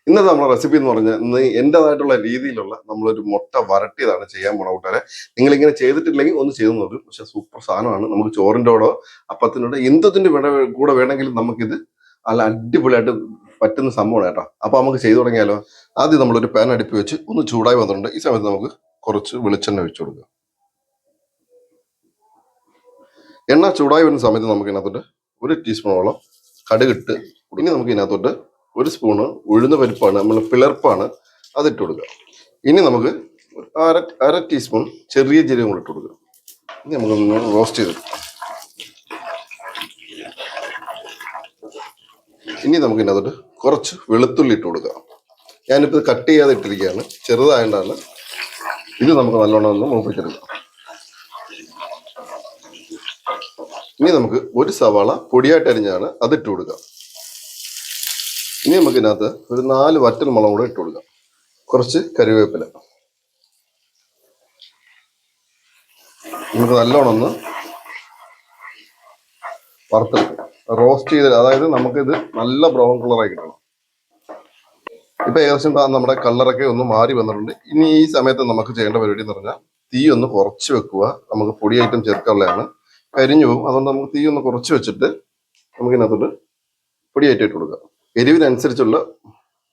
ഇന്നത്തെ നമ്മുടെ റെസിപ്പി എന്ന് പറഞ്ഞാൽ ഇന്ന് എൻ്റെതായിട്ടുള്ള രീതിയിലുള്ള നമ്മളൊരു മുട്ട വരട്ടിയതാണ് ചെയ്യാൻ പോണ കൂട്ടുകാരെ. നിങ്ങളിങ്ങനെ ചെയ്തിട്ടില്ലെങ്കിൽ ഒന്ന് ചെയ്ത് നോക്കും. പക്ഷെ സൂപ്പർ സാധനമാണ്. നമുക്ക് ചോറിൻ്റെ കൂടെ അപ്പത്തിനോട് എന്തിൻ്റെ കൂടെ വേണമെങ്കിലും നമുക്കിത് നല്ല അടിപൊളിയായിട്ട് പറ്റുന്ന സംഭവമാണ് കേട്ടോ. അപ്പോൾ നമുക്ക് ചെയ്തു തുടങ്ങിയാലോ. ആദ്യം നമ്മളൊരു പാൻ അടുപ്പി വെച്ച് ഒന്ന് ചൂടായി വന്നിട്ടുണ്ട്. ഈ സമയത്ത് നമുക്ക് കുറച്ച് വെളിച്ചെണ്ണ ഒഴിച്ചു കൊടുക്കുക. എണ്ണ ചൂടായി വരുന്ന സമയത്ത് നമുക്ക് ഇതിനകത്തോട്ട് 1 ടീസ്പൂണോളം കടുകിട്ട്, ഇനി നമുക്ക് ഇതിനകത്തോട്ട് 1 സ്പൂണ് ഉഴുന്ന പരിപ്പാണ്, നമ്മൾ പിളർപ്പാണ്, അതിട്ട് കൊടുക്കുക. ഇനി നമുക്ക് അര ടീസ്പൂൺ ചെറിയ ജീരകം കൂടെ ഇട്ട് കൊടുക്കുക. ഇനി നമുക്കൊന്ന് റോസ്റ്റ് ചെയ്ത്, ഇനി നമുക്ക് ഇതിനകത്തോട്ട് കുറച്ച് വെളുത്തുള്ളി ഇട്ട് കൊടുക്കുക. ഞാനിപ്പോൾ കട്ട് ചെയ്യാതെ ഇട്ടിരിക്കുകയാണ്, ചെറുതായതുകൊണ്ടാണ്. ഇത് നമുക്ക് നല്ലോണം ഒന്ന് മൂപ്പിച്ചെടുക്കാം. ഇനി നമുക്ക് 1 സവാള പൊടിയായിട്ട് അരിഞ്ഞാണ്, അതിട്ട് കൊടുക്കുക. ഇനി നമുക്ക് ഇതിനകത്ത് ഒരു 4 വറ്റൽ മുളക് കൂടെ ഇട്ട് കൊടുക്കാം. കുറച്ച് കറിവേപ്പില. നമുക്ക് നല്ലോണം ഒന്ന് വറുത്തെടുക്കാം, റോസ്റ്റ് ചെയ്ത്. അതായത് നമുക്കിത് നല്ല ബ്രൗൺ കളറായി കിട്ടണം. ഇപ്പൊ ഏകദേശം നമ്മുടെ കളറൊക്കെ ഒന്ന് മാറി വന്നിട്ടുണ്ട്. ഇനി ഈ സമയത്ത് നമുക്ക് ചെയ്യേണ്ട പരിപാടി എന്ന് പറഞ്ഞാൽ തീ ഒന്ന് കുറച്ച് വെക്കുക. നമുക്ക് പൊടി ഐറ്റം ചേർക്കാനുള്ളതാണ്, കരിഞ്ഞു പോകും. അതുകൊണ്ട് നമുക്ക് തീ ഒന്ന് കുറച്ച് വെച്ചിട്ട് നമുക്ക് ഇതിനകത്തോട്ട് പൊടി ഐറ്റം ഇട്ട് കൊടുക്കുക. എരിവിനനുസരിച്ചുള്ള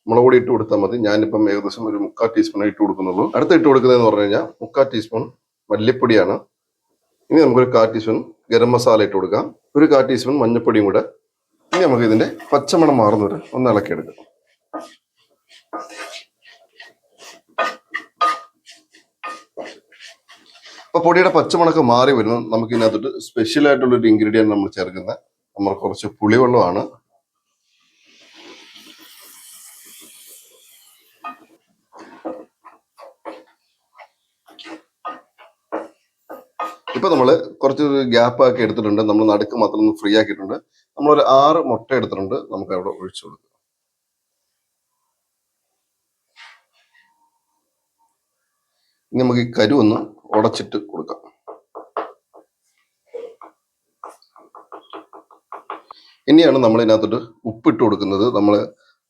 മുളക് പൊടി ഇട്ട് കൊടുത്താൽ മതി. ഞാനിപ്പം ഏകദേശം ഒരു 3/4 ടീസ്പൂൺ ഇട്ട് കൊടുക്കുന്നുള്ളൂ. അടുത്ത് ഇട്ട് കൊടുക്കുന്നതെന്ന് പറഞ്ഞു കഴിഞ്ഞാൽ 3/4 ടീസ്പൂൺ മല്ലിപ്പൊടിയാണ്. ഇനി നമുക്കൊരു 1/4 ടീസ്പൂൺ ഗരം മസാല ഇട്ട് കൊടുക്കാം, ഒരു 1/4 ടീസ്പൂൺ മഞ്ഞൾപ്പൊടിയും കൂടെ. ഇനി നമുക്ക് ഇതിന്റെ പച്ചമണം മാറുന്നവരെ ഒന്ന് ഇളക്കിയെടുക്കാം. അപ്പൊ പൊടിയുടെ പച്ചമണൊക്കെ മാറി വരുന്നു. നമുക്ക് ഇതിനകത്തോട്ട് സ്പെഷ്യൽ ആയിട്ടുള്ള ഒരു ഇൻഗ്രീഡിയൻറ്റ് നമ്മൾ ചേർക്കുന്നത് നമ്മൾ കുറച്ച് പുളിവെള്ളമാണ്. ഇപ്പൊ നമ്മൾ കുറച്ച് ഗ്യാപ്പ് ആക്കി എടുത്തിട്ടുണ്ട്. നമ്മൾ നടുക്ക് മാത്രം ഒന്ന് ഫ്രീ ആക്കിയിട്ടുണ്ട്. നമ്മളൊരു 6 മുട്ട എടുത്തിട്ടുണ്ട്, നമുക്ക് അവിടെ ഒഴിച്ചു കൊടുക്കാം. ഇനി നമുക്ക് ഈ കരു ഒന്ന് ഉടച്ചിട്ട് കൊടുക്കാം. ഇനിയാണ് നമ്മൾ ഇതിനകത്തോട്ട് ഉപ്പിട്ട് കൊടുക്കുന്നത്. നമ്മൾ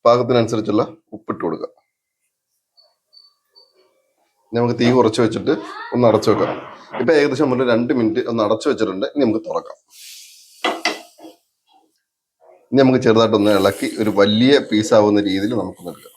പാകത്തിനനുസരിച്ചുള്ള ഉപ്പിട്ട് കൊടുക്കുക. നമുക്ക് തീ കുറച്ച് വെച്ചിട്ട് ഒന്ന് അടച്ചു വെക്കാം. ഇപ്പൊ ഏകദേശം നമ്മൾ 2 മിനിറ്റ് ഒന്ന് അടച്ചു വെച്ചിട്ടുണ്ട്. ഇനി നമുക്ക് തുറക്കാം. ഇനി നമുക്ക് ചെറുതായിട്ടൊന്ന് ഇളക്കി ഒരു വലിയ പീസാവുന്ന രീതിയിൽ നമുക്ക് നൽകാം.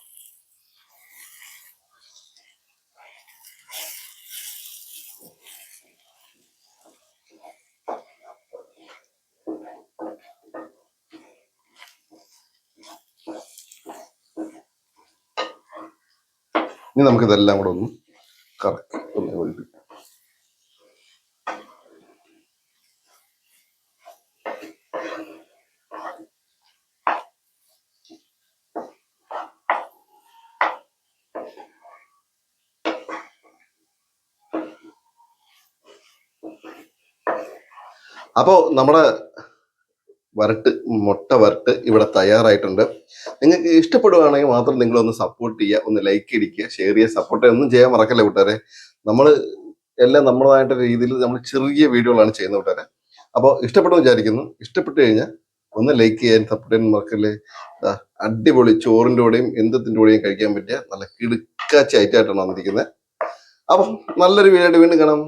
ഇനി നമുക്കിതെല്ലാം കൂടെ ഒന്ന് കറക്റ്റ് ഒന്ന് ഒഴിപ്പിക്കാം. അപ്പോൾ നമ്മുടെ മുട്ട വരട്ട് ഇവിടെ തയ്യാറായിട്ടുണ്ട്. നിങ്ങൾക്ക് ഇഷ്ടപ്പെടുകയാണെങ്കിൽ മാത്രം നിങ്ങളൊന്ന് സപ്പോർട്ട് ചെയ്യുക, ഒന്ന് ലൈക്ക് അടിക്കുക, ഷെയർ ചെയ്യുക, സപ്പോർട്ട് ഒന്നും ചെയ്യാൻ മറക്കല്ല കൂട്ടുകാരെ. നമ്മൾ എല്ലാം നമ്മുടേതായിട്ട് രീതിയിൽ നമ്മൾ ചെറിയ വീഡിയോകളാണ് ചെയ്യുന്നത് കൂട്ടുകാരെ. അപ്പോൾ ഇഷ്ടപ്പെടുമെന്ന് വിചാരിക്കുന്നു. ഇഷ്ടപ്പെട്ടു കഴിഞ്ഞാൽ ഒന്ന് ലൈക്ക് ചെയ്യാൻ, സപ്പോർട്ട് ചെയ്യാൻ മറക്കല്ലേ. അടിപൊളി ചോറിൻ്റെ കൂടെയും എന്തിൻ്റെ കൂടെയും കഴിക്കാൻ പറ്റിയ നല്ല കിടുക്കാച്ചി ഐറ്റമായിട്ടാണ് വന്നിരിക്കുന്നത്. അപ്പം നല്ലൊരു വീഡിയോ ആയിട്ട് വീണ്ടും കാണാം.